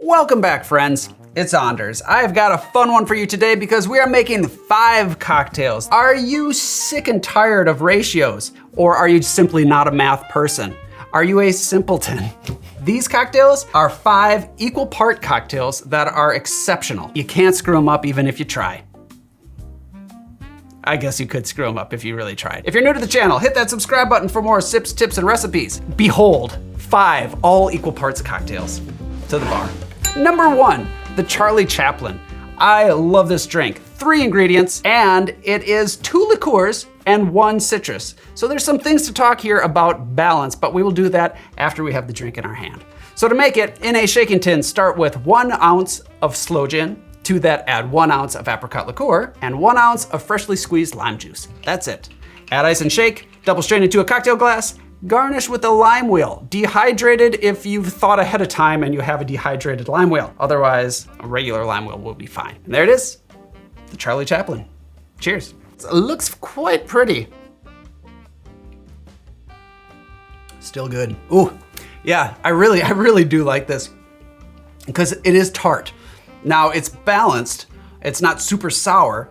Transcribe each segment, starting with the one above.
Welcome back, friends. It's Anders. I've got a fun one for you today because we are making 5 cocktails. Are you sick and tired of ratios? Or are you simply not a math person? Are you a simpleton? These cocktails are 5 equal part cocktails that are exceptional. You can't screw them up even if you try. I guess you could screw them up if you really tried. If you're new to the channel, hit that subscribe button for more sips, tips, and recipes. Behold, 5 all equal parts cocktails to the bar. Number 1, the Charlie Chaplin. I love this drink. 3 ingredients, and it is 2 liqueurs and 1 citrus. So there's some things to talk here about balance, but we will do that after we have the drink in our hand. So to make it, in a shaking tin, start with 1 ounce of sloe gin. To that, add 1 ounce of apricot liqueur and 1 ounce of freshly squeezed lime juice. That's it. Add ice and shake, double strain into a cocktail glass, garnish with a lime wheel. Dehydrated if you've thought ahead of time and you have a dehydrated lime wheel. Otherwise, a regular lime wheel will be fine. And there it is, the Charlie Chaplin. Cheers. It looks quite pretty. Still good. Ooh, yeah, I really do like this because it is tart. Now it's balanced, it's not super sour,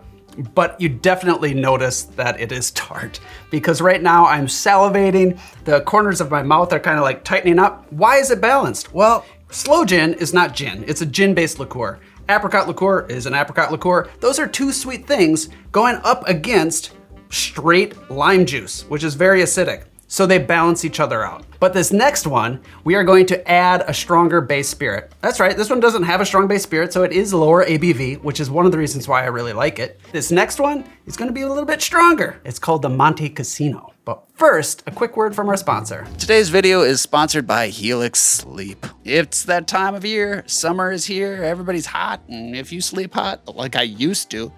but you definitely notice that it is tart because right now I'm salivating, the corners of my mouth are kind of like tightening up. Why is it balanced? Well, sloe gin is not gin, it's a gin-based liqueur. Apricot liqueur is an apricot liqueur. Those are 2 sweet things going up against straight lime juice, which is very acidic. So they balance each other out. But this next one, we are going to add a stronger base spirit. That's right, this one doesn't have a strong base spirit, so it is lower ABV, which is one of the reasons why I really like it. This next one is gonna be a little bit stronger. It's called the Monte Cassino. But first, a quick word from our sponsor. Today's video is sponsored by Helix Sleep. It's that time of year, summer is here, everybody's hot, and if you sleep hot, like I used to,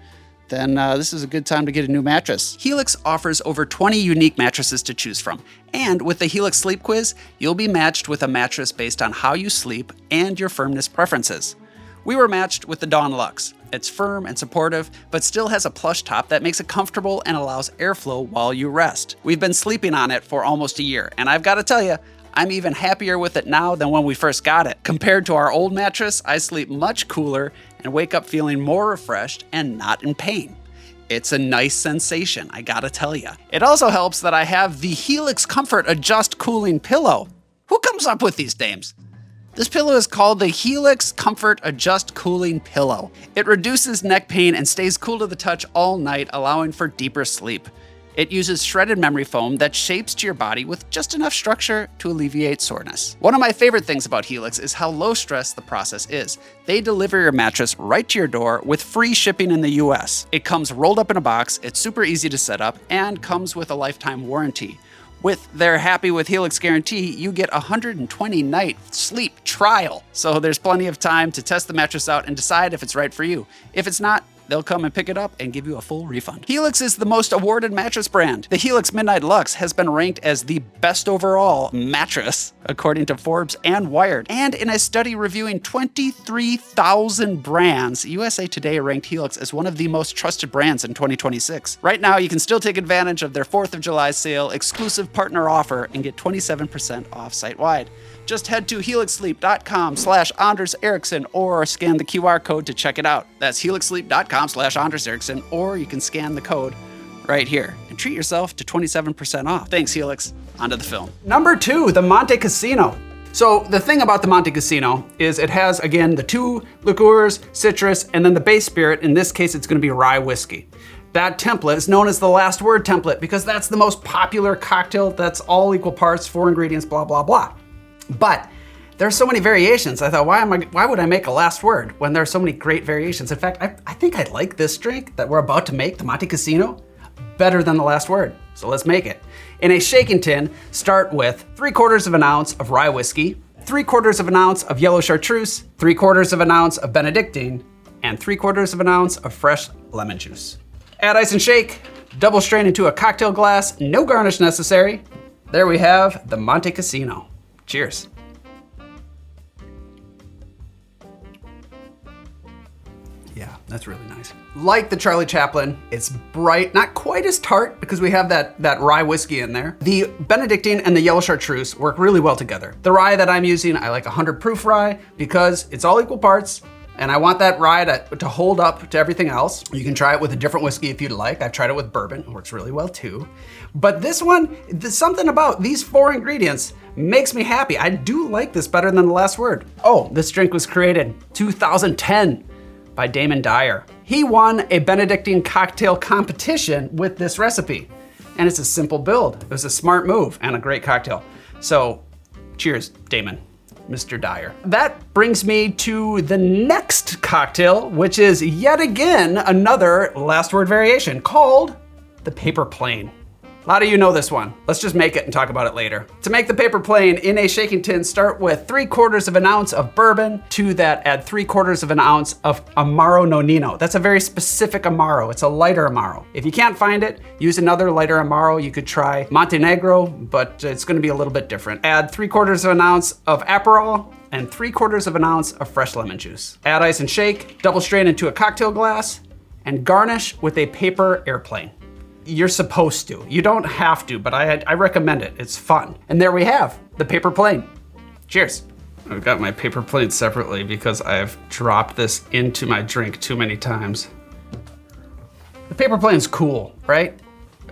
then this is a good time to get a new mattress. Helix offers over 20 unique mattresses to choose from. And with the Helix Sleep Quiz, you'll be matched with a mattress based on how you sleep and your firmness preferences. We were matched with the Dawn Luxe. It's firm and supportive, but still has a plush top that makes it comfortable and allows airflow while you rest. We've been sleeping on it for almost a year, and I've gotta tell you, I'm even happier with it now than when we first got it. Compared to our old mattress, I sleep much cooler and wake up feeling more refreshed and not in pain. It's a nice sensation, I gotta tell you. It also helps that I have the Helix Comfort Adjust Cooling Pillow. Who comes up with these names? This pillow is called the Helix Comfort Adjust Cooling Pillow. It reduces neck pain and stays cool to the touch all night, allowing for deeper sleep. It uses shredded memory foam that shapes to your body with just enough structure to alleviate soreness. One of my favorite things about Helix is how low stress the process is. They deliver your mattress right to your door with free shipping in the US. It comes rolled up in a box, it's super easy to set up, and comes with a lifetime warranty. With their Happy with Helix guarantee, you get a 120-night sleep trial. So there's plenty of time to test the mattress out and decide if it's right for you. If it's not, they'll come and pick it up and give you a full refund. Helix is the most awarded mattress brand. The Helix Midnight Luxe has been ranked as the best overall mattress, according to Forbes and Wired. And in a study reviewing 23,000 brands, USA Today ranked Helix as one of the most trusted brands in 2026. Right now, you can still take advantage of their 4th of July sale exclusive partner offer and get 27% off site-wide. Just head to helixsleep.com/Anders Erickson or scan the QR code to check it out. That's helixsleep.com/Anders Erickson, or you can scan the code right here and treat yourself to 27% off. Thanks, Helix. On to the film. Number 2, the Monte Cassino. So the thing about the Monte Cassino is it has, again, the 2 liqueurs, citrus, and then the base spirit. In this case, it's gonna be rye whiskey. That template is known as the last word template because that's the most popular cocktail that's all equal parts, 4 ingredients, blah, blah, blah. But there's so many variations. I thought, why would I make a last word when there are so many great variations? In fact, I think I like this drink that we're about to make, the Monte Cassino, better than the last word. So let's make it. In a shaking tin, start with 3/4 of an ounce of rye whiskey, 3/4 of an ounce of yellow chartreuse, 3/4 of an ounce of Benedictine, and 3/4 of an ounce of fresh lemon juice. Add ice and shake, double strain into a cocktail glass, no garnish necessary. There we have the Monte Cassino. Cheers. Yeah, that's really nice. Like the Charlie Chaplin, it's bright, not quite as tart because we have that rye whiskey in there. The Benedictine and the yellow chartreuse work really well together. The rye that I'm using, I like 100 proof rye because it's all equal parts, and I want that rye to hold up to everything else. You can try it with a different whiskey if you'd like. I've tried it with bourbon, it works really well too. But this one, something about these 4 ingredients makes me happy. I do like this better than the last word. Oh, this drink was created 2010 by Damon Dyer. He won a Benedictine cocktail competition with this recipe. And it's a simple build. It was a smart move and a great cocktail. So cheers, Damon, Mr. Dyer. That brings me to the next cocktail, which is yet again another last word variation called the paper plane. A lot of you know this one. Let's just make it and talk about it later. To make the paper plane in a shaking tin, start with 3/4 of an ounce of bourbon. To that, add 3/4 of an ounce of Amaro Nonino. That's a very specific Amaro. It's a lighter Amaro. If you can't find it, use another lighter Amaro. You could try Montenegro, but it's gonna be a little bit different. Add 3/4 of an ounce of Aperol and 3/4 of an ounce of fresh lemon juice. Add ice and shake, double strain into a cocktail glass, and garnish with a paper airplane. You're supposed to. You don't have to, but I recommend it. It's fun. And there we have the paper plane. Cheers. I've got my paper plane separately because I've dropped this into my drink too many times. The paper plane's cool, right?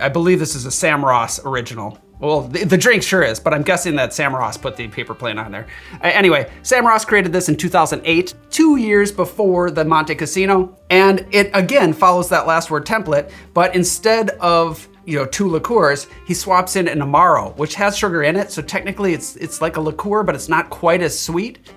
I believe this is a Sam Ross original. Well, the drink sure is, but I'm guessing that Sam Ross put the paper plane on there. Anyway, Sam Ross created this in 2008, 2 years before the Monte Cassino, and it again follows that last word template, but instead of 2 liqueurs, he swaps in an Amaro, which has sugar in it, so technically it's like a liqueur, but it's not quite as sweet.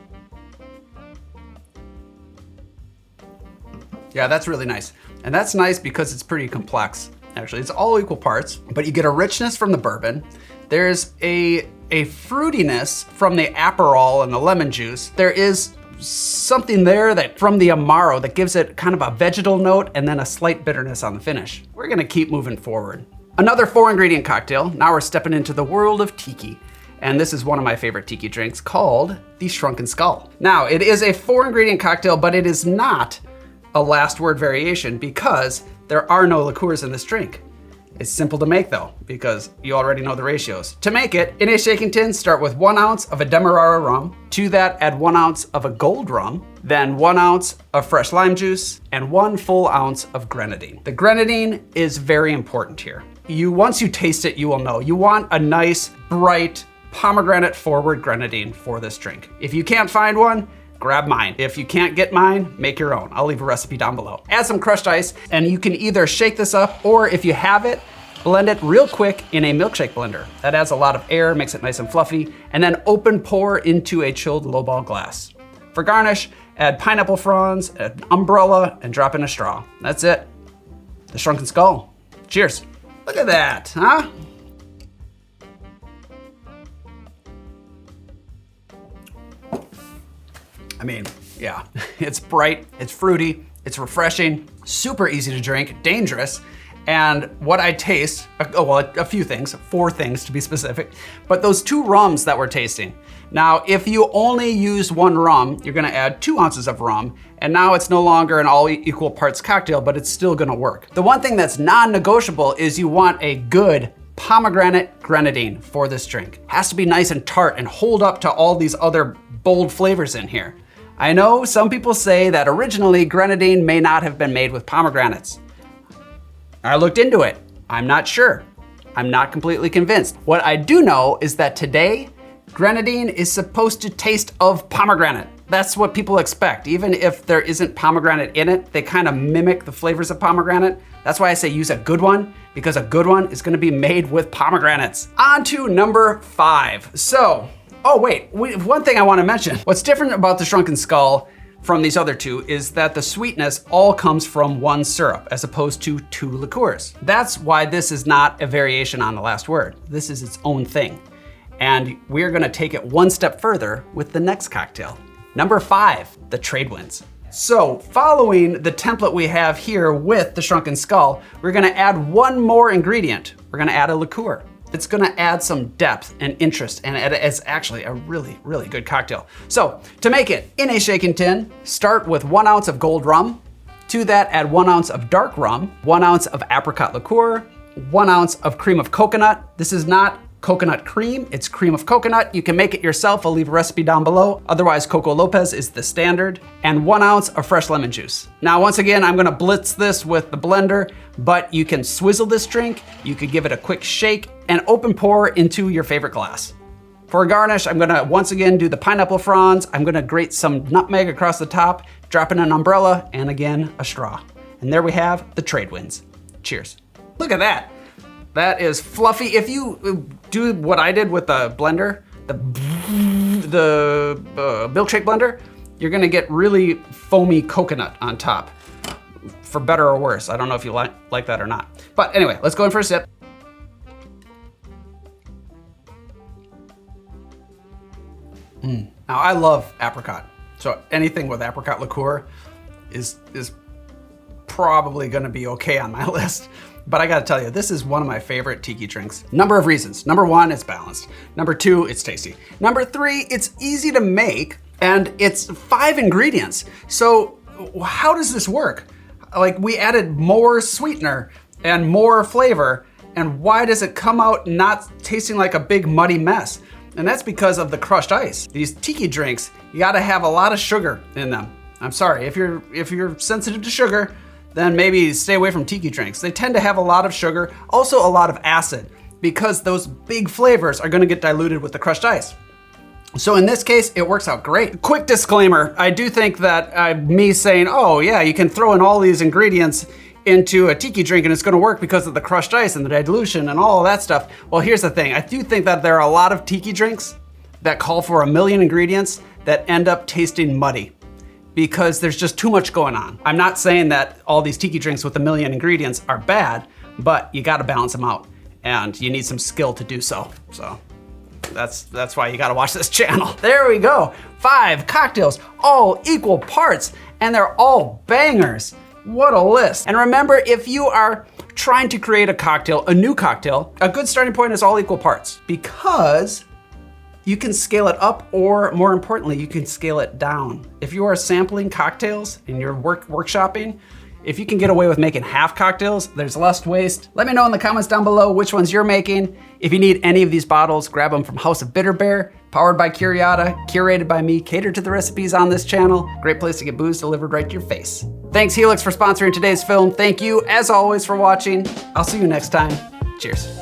Yeah, that's really nice. And that's nice because it's pretty complex. Actually, it's all equal parts, but you get a richness from the bourbon. There's a fruitiness from the Aperol and the lemon juice. There is something there that from the Amaro that gives it kind of a vegetal note and then a slight bitterness on the finish. We're gonna keep moving forward. Another 4-ingredient cocktail. Now we're stepping into the world of tiki. And this is one of my favorite tiki drinks called the Shrunken Skull. Now, it is a 4-ingredient cocktail, but it is not a last word variation because there are no liqueurs in this drink. It's simple to make though, because you already know the ratios. To make it, in a shaking tin, start with 1 ounce of a Demerara rum. To that, add 1 ounce of a gold rum, then 1 ounce of fresh lime juice, and 1 full ounce of grenadine. The grenadine is very important here. Once you taste it, you will know. You want a nice, bright, pomegranate forward grenadine for this drink. If you can't find one, grab mine. If you can't get mine, make your own. I'll leave a recipe down below. Add some crushed ice, and you can either shake this up, or if you have it, blend it real quick in a milkshake blender. That adds a lot of air, makes it nice and fluffy, and then open pour into a chilled lowball glass. For garnish, add pineapple fronds, an umbrella, and drop in a straw. That's it. The Shrunken Skull. Cheers. Look at that, huh? I mean, yeah, it's bright, it's fruity, it's refreshing, super easy to drink, dangerous. And what I taste, a few things, 4 things to be specific, but those 2 rums that we're tasting. Now, if you only use 1 rum, you're gonna add 2 ounces of rum, and now it's no longer an all equal parts cocktail, but it's still gonna work. The one thing that's non-negotiable is you want a good pomegranate grenadine for this drink. Has to be nice and tart and hold up to all these other bold flavors in here. I know some people say that originally grenadine may not have been made with pomegranates. I looked into it. I'm not sure. I'm not completely convinced. What I do know is that today, grenadine is supposed to taste of pomegranate. That's what people expect. Even if there isn't pomegranate in it, they kind of mimic the flavors of pomegranate. That's why I say use a good one, because a good one is gonna be made with pomegranates. On to number 5. One thing I wanna mention. What's different about the Shrunken Skull from these other 2 is that the sweetness all comes from 1 syrup as opposed to 2 liqueurs. That's why this is not a variation on the last word. This is its own thing. And we're gonna take it 1 step further with the next cocktail. Number 5, the Tradewinds. So following the template we have here with the Shrunken Skull, we're gonna add 1 more ingredient. We're gonna add a liqueur. It's gonna add some depth and interest, and it's actually a really, really good cocktail. So to make it, in a shaken tin, start with 1 ounce of gold rum. To that, add 1 ounce of dark rum, 1 ounce of apricot liqueur, 1 ounce of cream of coconut. This is not coconut cream, it's cream of coconut. You can make it yourself, I'll leave a recipe down below. Otherwise, Coco Lopez is the standard. And 1 ounce of fresh lemon juice. Now, once again, I'm gonna blitz this with the blender, but you can swizzle this drink, you could give it a quick shake, and open pour into your favorite glass. For a garnish, I'm gonna once again do the pineapple fronds. I'm gonna grate some nutmeg across the top, drop in an umbrella, and again, a straw. And there we have the Tradewinds. Cheers. Look at that. That is fluffy. If you do what I did with the blender, the milkshake blender, you're gonna get really foamy coconut on top, for better or worse. I don't know if you like that or not. But anyway, let's go in for a sip. Now I love apricot, so anything with apricot liqueur is probably gonna be okay on my list. But I gotta tell you, this is one of my favorite tiki drinks. Number of reasons. Number 1, it's balanced. Number 2, it's tasty. Number 3, it's easy to make, and it's 5 ingredients. So how does this work? Like, we added more sweetener and more flavor, and why does it come out not tasting like a big muddy mess? And that's because of the crushed ice. These tiki drinks, you gotta have a lot of sugar in them. I'm sorry, if you're sensitive to sugar, then maybe stay away from tiki drinks. They tend to have a lot of sugar, also a lot of acid, because those big flavors are gonna get diluted with the crushed ice. So in this case, it works out great. Quick disclaimer, I do think that me saying, oh yeah, you can throw in all these ingredients into a tiki drink and it's gonna work because of the crushed ice and the dilution and all of that stuff. Well, here's the thing. I do think that there are a lot of tiki drinks that call for 1 million ingredients that end up tasting muddy because there's just too much going on. I'm not saying that all these tiki drinks with 1 million ingredients are bad, but you gotta balance them out and you need some skill to do so. So that's why you gotta watch this channel. There we go. 5 cocktails, all equal parts, and they're all bangers. What a list. And remember, if you are trying to create a cocktail, a new cocktail, a good starting point is all equal parts because you can scale it up, or more importantly, you can scale it down. If you are sampling cocktails and you're workshopping, if you can get away with making half cocktails, there's less waste. Let me know in the comments down below which ones you're making. If you need any of these bottles, grab them from House of Bitter Bear, powered by Curiata, curated by me, catered to the recipes on this channel. Great place to get booze delivered right to your face. Thanks Helix for sponsoring today's film. Thank you, as always, for watching. I'll see you next time. Cheers.